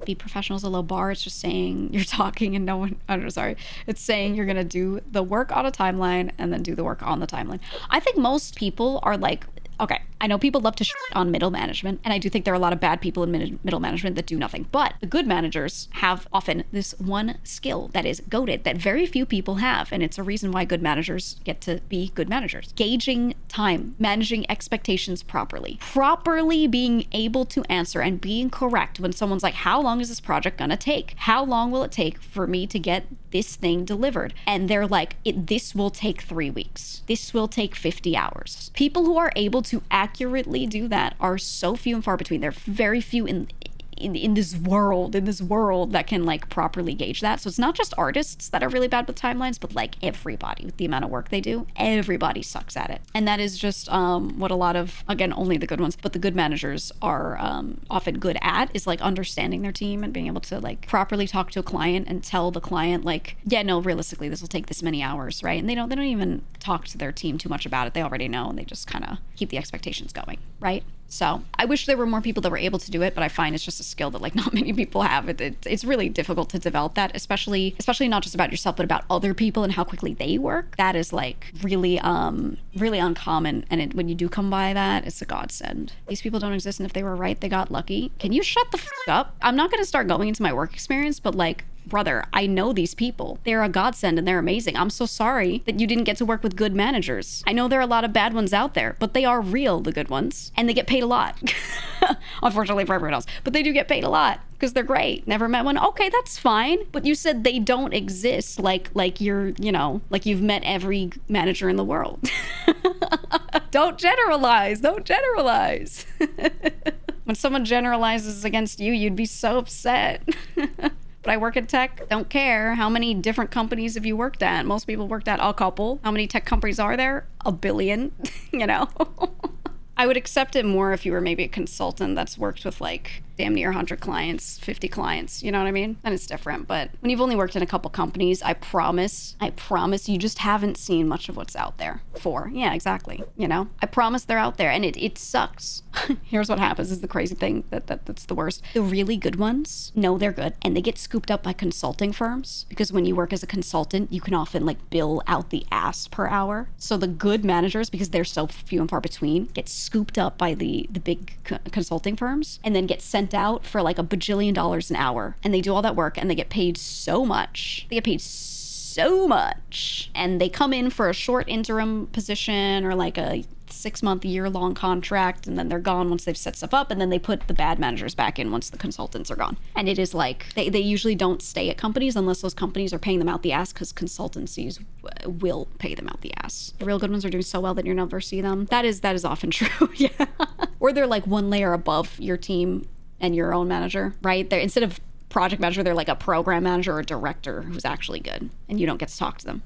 be professional is a low bar. It's just saying you're talking and no one, I'm sorry. It's saying you're gonna do the work on a timeline and then do the work on the timeline. I think most people are like, okay, I know people love to shit on middle management, and I do think there are a lot of bad people in middle management that do nothing. But the good managers have often this one skill that is goated that very few people have, and it's a reason why good managers get to be good managers. Gauging time, managing expectations properly being able to answer and being correct when someone's like, how long is this project gonna take? How long will it take for me to get this thing delivered? And they're like, this will take 3 weeks. This will take 50 hours. People who are able to accurately do that are so few and far between. They're very few in this world that can like properly gauge that. So it's not just artists that are really bad with timelines, but like everybody with the amount of work they do, everybody sucks at it. And that is just what a lot of, again, only the good ones, but the good managers are often good at, is like understanding their team and being able to like properly talk to a client and tell the client like, yeah, no, realistically this will take this many hours, right? And they don't even talk to their team too much about it. They already know, and they just kind of keep the expectations going, right? So I wish there were more people that were able to do it, but I find it's just a skill that like not many people have. It's really difficult to develop that, especially not just about yourself, but about other people and how quickly they work. That is like really uncommon. And when you do come by that, it's a godsend. These people don't exist, and if they were right, they got lucky. Can you shut the up? I'm not going to start going into my work experience, but like, brother, I know these people. They're a godsend and they're amazing. I'm so sorry that you didn't get to work with good managers. I know there are a lot of bad ones out there, but they are real, the good ones, and they get paid a lot. Unfortunately for everyone else, but they do get paid a lot because they're great. Never met one. Okay, that's fine. But you said they don't exist like you're, you know, like you've met every manager in the world. Don't generalize. When someone generalizes against you, you'd be so upset. But I work in tech, don't care. How many different companies have you worked at? Most people worked at a couple. How many tech companies are there? A billion, you know? I would accept it more if you were maybe a consultant that's worked with like damn near 100 clients, 50 clients, you know what I mean? Then it's different. But when you've only worked in a couple companies, I promise you just haven't seen much of what's out there for. Yeah, exactly. You know, I promise they're out there, and it sucks. Here's what happens is the crazy thing that's the worst. The really good ones know they're good, and they get scooped up by consulting firms, because when you work as a consultant, you can often like bill out the ass per hour. So the good managers, because they're so few and far between, get scooped up by the big consulting firms and then get sent out for like $1 bajillion an hour, and they do all that work and they get paid so much. And they come in for a short interim position or like a 6-month, year-long contract, and then they're gone once they've set stuff up, and then they put the bad managers back in once the consultants are gone. And it is like they usually don't stay at companies unless those companies are paying them out the ass, because consultancies will pay them out the ass. The real good ones are doing so well that you never see them. That is often true. Yeah. Or they're like one layer above your team and your own manager, right? They're, instead of project manager, they're like a program manager or a director who's actually good, and you don't get to talk to them.